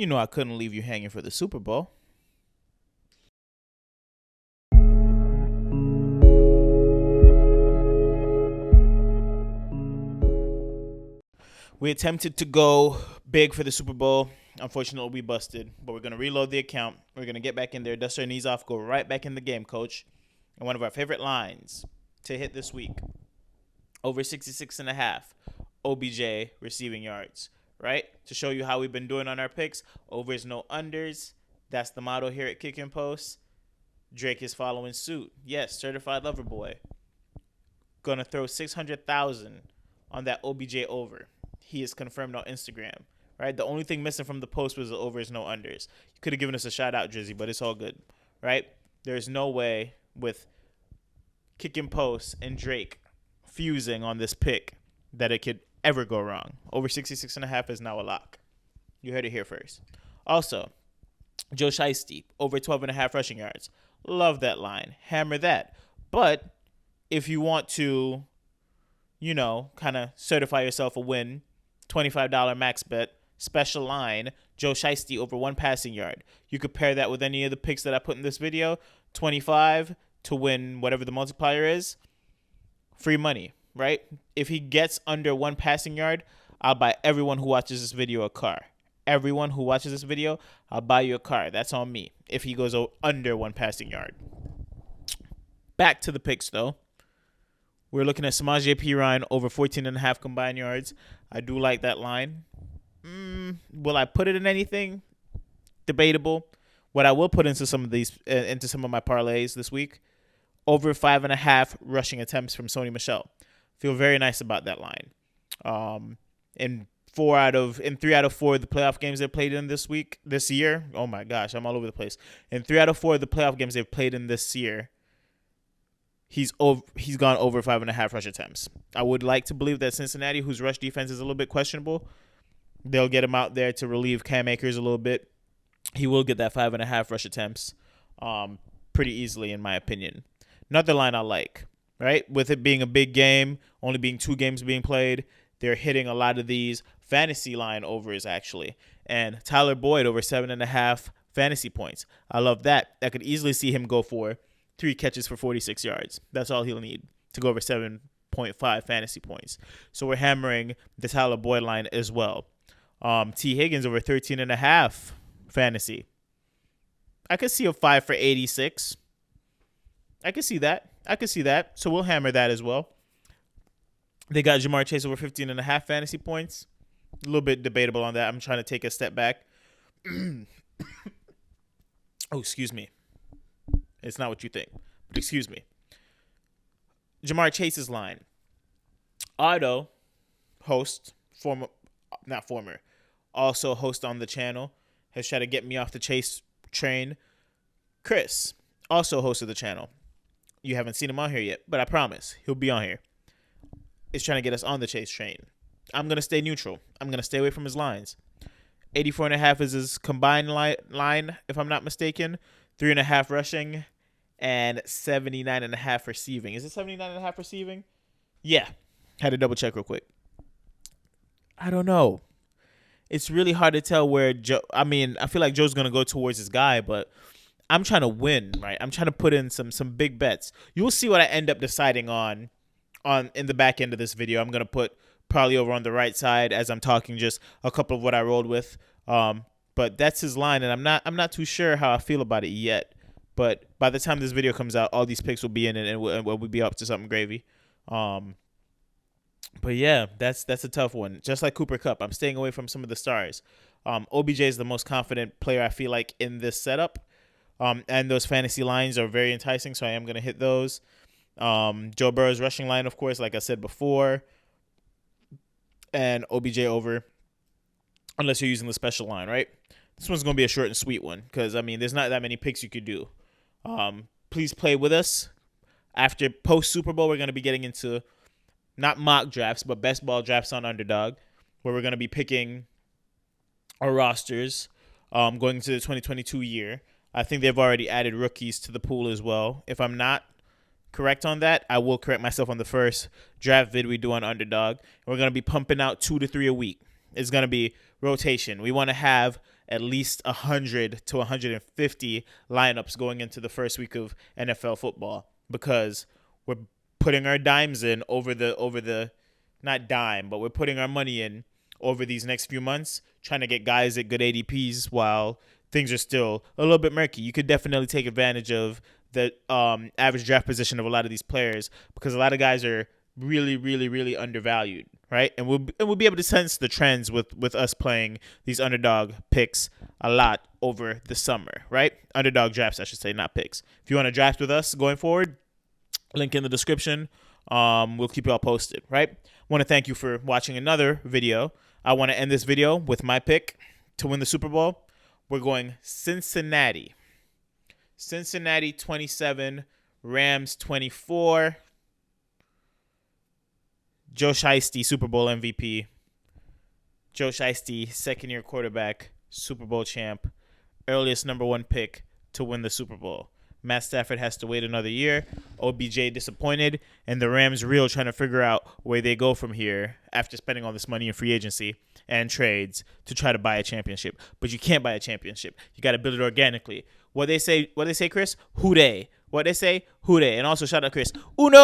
You know I couldn't leave you hanging for the Super Bowl. We attempted to go big for the Super Bowl. Unfortunately, we busted, but we're going to reload the account. We're going to get back in there, dust our knees off, go right back in the game, coach. And one of our favorite lines to hit this week, over 66.5 OBJ receiving yards, right? To show you how we've been doing on our picks, overs, no unders. That's the motto here at KickNPost. Drake is following suit. Yes, certified lover boy. Gonna throw 600,000 on that OBJ over. He is confirmed on Instagram, right? The only thing missing from the post was the overs, no unders. You could have given us a shout out, Drizzy, but it's all good, right? There's no way with KickNPost and Drake fusing on this pick that it could ever go wrong. Over 66.5 is now a lock. You heard it here first. Also, Joe Shiesty, over 12.5 rushing yards. Love that line. Hammer that. But if you want to, kind of certify yourself a win, $25 max bet, special line, Joe Shiesty over 1 passing yard. You could pair that with any of the picks that I put in this video, 25 to win whatever the multiplier is. Free money, right? If he gets under 1 passing yard, I'll buy everyone who watches this video a car. Everyone who watches this video, I'll buy you a car. That's on me if he goes under 1 passing yard. Back to the picks, though. We're looking at Samaje Perine over 14.5 combined yards. I do like that line. Will I put it in anything? Debatable. What I will put into some of my parlays this week, over 5.5 rushing attempts from Sony Michel. Feel very nice about that line. In 3 out of 4 of the playoff games they played in this year. Oh my gosh, I'm all over the place. In 3 out of 4 of the playoff games they've played in this year, he's gone over 5.5 rush attempts. I would like to believe that Cincinnati, whose rush defense is a little bit questionable, they'll get him out there to relieve Cam Akers a little bit. He will get that 5.5 rush attempts pretty easily, in my opinion. Another line I like, right? With it being a big game, only being 2 games being played, they're hitting a lot of these fantasy line overs, actually. And Tyler Boyd over 7.5 fantasy points. I love that. I could easily see him go for 3 catches for 46 yards. That's all he'll need to go over 7.5 fantasy points. So we're hammering the Tyler Boyd line as well. T. Higgins over 13.5 fantasy. I could see a 5 for 86. I could see that. So we'll hammer that as well. They got Jamar Chase over 15.5 fantasy points. A little bit debatable on that. I'm trying to take a step back. Oh, excuse me. It's not what you think, but excuse me. Jamar Chase's line. Otto, also host on the channel, has tried to get me off the Chase train. Chris, also host of the channel. You haven't seen him on here yet, but I promise he'll be on here. Is trying to get us on the Chase train. I'm going to stay neutral. I'm going to stay away from his lines. 84.5 is his combined line, if I'm not mistaken. 3.5 rushing and 79.5 receiving. Is it 79.5 receiving? Yeah. Had to double check real quick. I don't know. It's really hard to tell where Joe. I feel like Joe's going to go towards his guy, but I'm trying to win, right? I'm trying to put in some big bets. You'll see what I end up deciding on in the back end of this video. I'm going to put probably over on the right side as I'm talking just a couple of what I rolled with. But that's his line, and I'm not too sure how I feel about it yet. But by the time this video comes out, all these picks will be in it, and we'll be up to something gravy. But yeah, that's a tough one. Just like Cooper Kupp, I'm staying away from some of the stars. OBJ is the most confident player I feel like in this setup. And those fantasy lines are very enticing, so I am going to hit those. Joe Burrow's rushing line, of course, like I said before. And OBJ over, unless you're using the special line, right? This one's going to be a short and sweet one because, there's not that many picks you could do. Please play with us. After post-Super Bowl, we're going to be getting into not mock drafts, but best ball drafts on Underdog, where we're going to be picking our rosters going into the 2022 year. I think they've already added rookies to the pool as well. If I'm not correct on that, I will correct myself on the first draft vid we do on Underdog. We're going to be pumping out 2 to 3 a week. It's going to be rotation. We want to have at least 100 to 150 lineups going into the first week of NFL football, because we're putting our dimes in over the not dime, but we're putting our money in over these next few months, trying to get guys at good ADPs while things are still a little bit murky. You could definitely take advantage of the average draft position of a lot of these players, because a lot of guys are really, really, really undervalued, right? And we'll be able to sense the trends with us playing these underdog picks a lot over the summer, right? Underdog drafts, I should say, not picks. If you want to draft with us going forward, link in the description. We'll keep you all posted, right? I want to thank you for watching another video. I want to end this video with my pick to win the Super Bowl. We're going Cincinnati. Cincinnati 27, Rams 24. Joe Shiesty, Super Bowl MVP. Joe Shiesty, second-year quarterback, Super Bowl champ. Earliest number one pick to win the Super Bowl. Matt Stafford has to wait another year. OBJ disappointed. And the Rams real trying to figure out where they go from here after spending all this money in free agency and trades to try to buy a championship. But you can't buy a championship. You got to build it organically. What they say, Chris? Who they? What they say? Who they? And also shout out Chris. Uno!